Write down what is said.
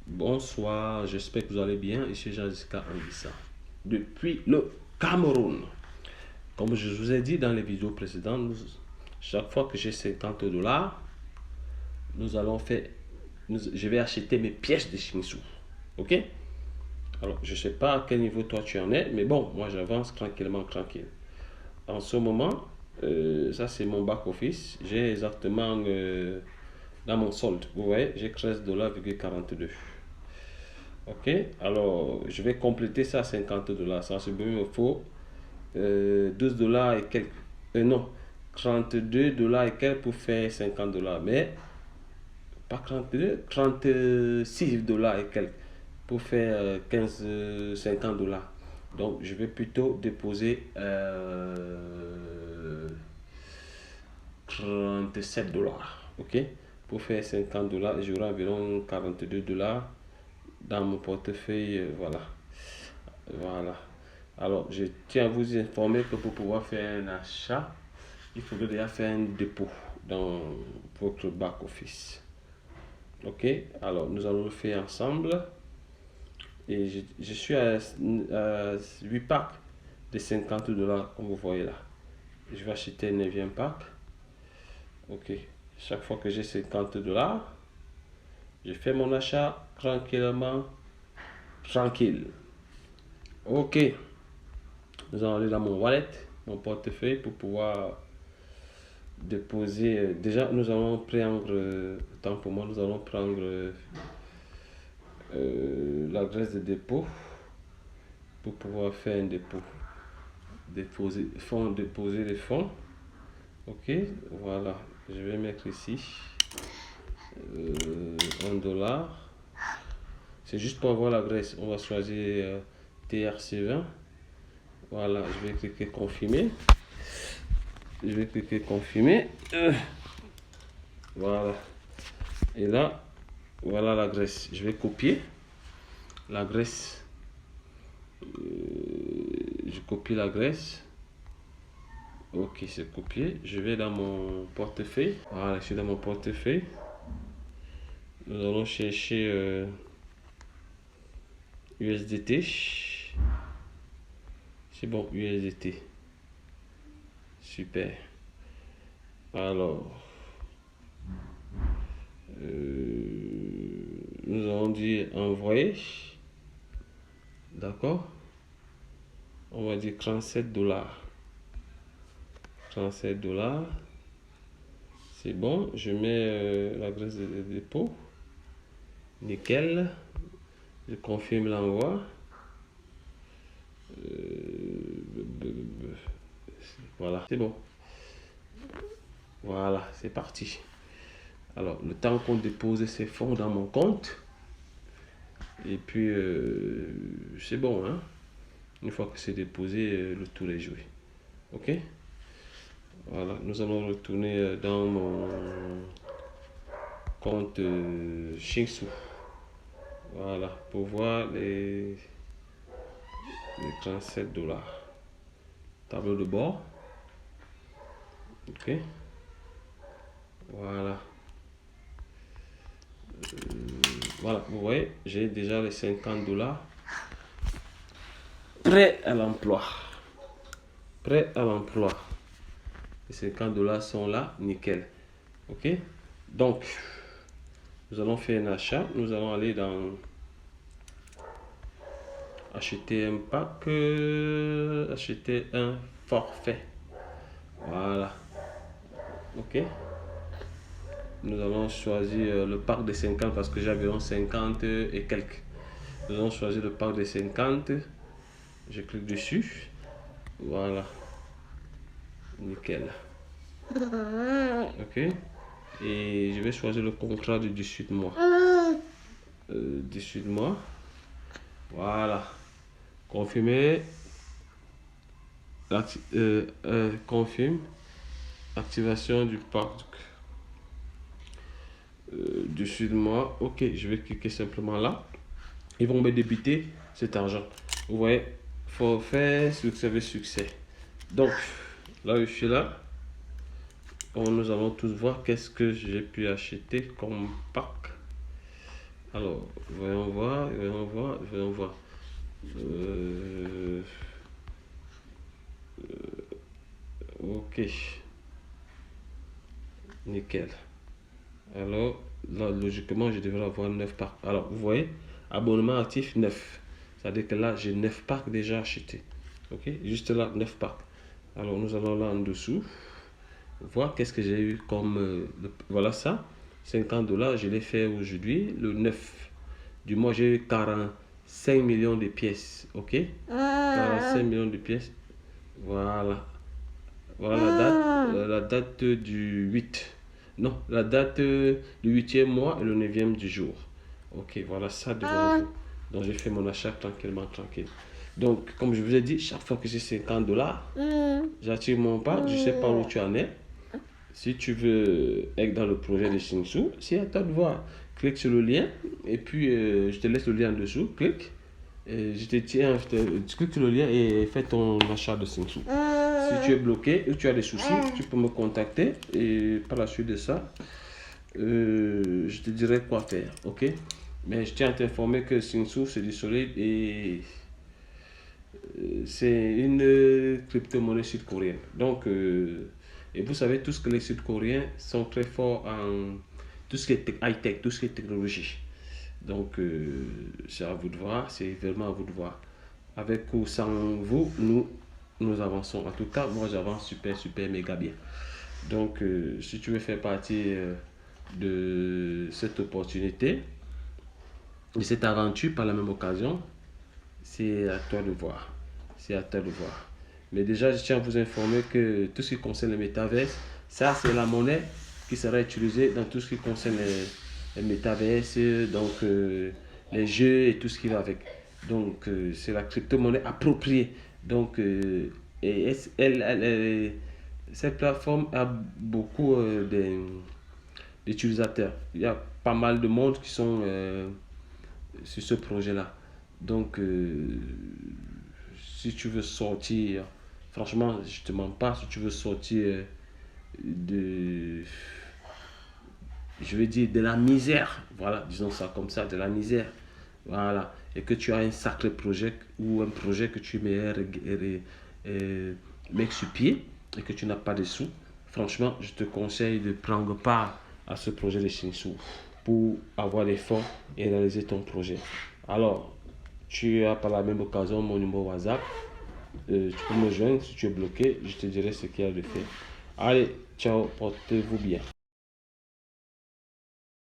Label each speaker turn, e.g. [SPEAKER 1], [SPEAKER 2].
[SPEAKER 1] Bonsoir, j'espère que vous allez bien. Ici Jean-Jessica Anguissa depuis le Cameroun. Comme je vous ai dit dans les vidéos précédentes, chaque fois que j'ai 50 dollars, nous allons faire, je vais acheter mes pièces de Shinsu. Ok? Alors, je ne sais pas à quel niveau toi tu en es, mais bon, moi j'avance tranquillement, tranquille. En ce moment, ça c'est mon back office. J'ai exactement dans mon solde, vous voyez, j'ai 13,42 $. Ok, alors je vais compléter ça à 50 dollars. Ça, c'est bien, il me faut 12 dollars et quelques. Non, 32 dollars et quelques pour faire 50 dollars. Mais pas 32, 36 dollars et quelques pour faire 50 dollars. Donc je vais plutôt déposer 37 dollars. Ok, pour faire 50 dollars, j'aurai environ 42 dollars dans mon portefeuille. Voilà. Voilà. Alors, je tiens à vous informer que pour pouvoir faire un achat, il faudrait déjà faire un dépôt dans votre back-office. Ok, alors nous allons le faire ensemble. Et je suis à 8 packs de 50 dollars, comme vous voyez là. Je vais acheter un 9e pack. Ok, chaque fois que j'ai 50 dollars, je fais mon achat tranquillement, tranquille. Ok, nous allons aller dans mon wallet, mon portefeuille pour pouvoir déposer. Déjà, nous allons prendre, tant pour moi, nous allons prendre l'adresse de dépôt pour pouvoir faire un dépôt. Déposer les fonds. Ok, voilà. Je vais mettre ici 1 dollar. C'est juste pour avoir l'adresse. On va choisir TRC20. Voilà, je vais cliquer confirmer. Je vais cliquer confirmer. Voilà. Et là, voilà l'adresse. Je vais copier l'adresse. Je copie l'adresse. Ok, c'est copié. Je vais dans mon portefeuille. Voilà, je suis dans mon portefeuille. Nous allons chercher USDT. C'est bon, USDT. Super. Alors, nous allons dire envoyer. D'accord? On va dire 37 dollars. 37 dollars. C'est bon. Je mets l'adresse de dépôt. Nickel. Je confirme l'envoi. Voilà, c'est bon. Voilà, c'est parti. Alors, le temps qu'on dépose ces fonds dans mon compte. Et puis, c'est bon, hein. Une fois que c'est déposé, le tour est joué. Ok? Voilà, nous allons retourner dans mon compte Shinsu. Voilà, pour voir les 37 dollars. Tableau de bord. Ok. Voilà. Voilà, vous voyez, j'ai déjà les 50 dollars prêts à l'emploi. Prêts à l'emploi. Les 50 dollars sont là, nickel. Ok. Donc, nous allons faire un achat. Nous allons aller dans acheter un pack, acheter un forfait. Voilà. Ok. Nous allons choisir le pack de 50 parce que j'ai environ 50 et quelques. Nous allons choisir le pack de 50. Je clique dessus. Voilà. Nickel. Ok. Et je vais choisir le contrat de 18 mois. 18 mois. Voilà. Confirmer. Confirme. Activation du pack. 18 mois. Ok, je vais cliquer simplement là. Ils vont me débiter cet argent. Vous voyez, forfait, succès. Donc, là, je suis là. Nous allons tous voir qu'est-ce que j'ai pu acheter comme pack. Alors, voyons voir, voyons voir, voyons voir. Euh, ok, nickel. Alors, là, logiquement, je devrais avoir 9 packs. Alors, vous voyez, abonnement actif 9. C'est-à-dire que là, j'ai 9 packs déjà achetés. Ok, juste là, 9 packs. Alors, nous allons là en dessous. Voir qu'est-ce que j'ai eu comme. Voilà ça. 50 $, je l'ai fait aujourd'hui. Le 9 du mois, j'ai eu 45 millions de pièces. Ok, 45 millions de pièces. Voilà. Voilà la date du 8. Non, la date du 8e mois et le 9e du jour. Ok, voilà ça devant vous. Donc j'ai fait mon achat tranquillement, tranquille. Donc, comme je vous ai dit, chaque fois que j'ai 50 $, j'active mon pack. Je ne sais pas où tu en es. Si tu veux être dans le projet de Shinsu, c'est à toi de voir. Clique sur le lien et puis je te laisse le lien en dessous. Clique. Je te tiens, tu cliques sur le lien et fais ton achat de Shinsu. Si tu es bloqué ou tu as des soucis, tu peux me contacter et par la suite de ça, je te dirai quoi faire, ok? Mais je tiens à t'informer que Shinsu c'est du solide et c'est une crypto-monnaie sud-coréenne. Donc, et vous savez tous que les Sud-Coréens sont très forts en tout ce qui est high-tech, tout ce qui est technologie. Donc, c'est à vous de voir, c'est vraiment à vous de voir. Avec ou sans vous, nous avançons. En tout cas, moi, j'avance super, super, méga bien. Donc, si tu veux faire partie de cette opportunité, de cette aventure par la même occasion, c'est à toi de voir. C'est à toi de voir. Mais déjà, je tiens à vous informer que tout ce qui concerne le métaverse, ça, c'est la monnaie qui sera utilisée dans tout ce qui concerne les métaverse, donc les jeux et tout ce qui va avec. Donc, c'est la crypto-monnaie appropriée. Donc, et cette plateforme a beaucoup d'utilisateurs. Il y a pas mal de monde qui sont sur ce projet-là. Donc, si tu veux sortir, franchement, je te mens pas, si tu veux sortir de, je veux dire, de la misère, voilà, disons ça comme ça, de la misère, voilà, et que tu as un sacré projet ou un projet que tu mets mettre sur pied et que tu n'as pas de sous, franchement, je te conseille de prendre part à ce projet de Shinsu pour avoir les fonds et réaliser ton projet. Alors, tu as par la même occasion mon numéro WhatsApp. Tu peux me joindre si tu es bloqué. Je te dirai ce qu'il y a de fait. Allez, ciao, portez-vous bien.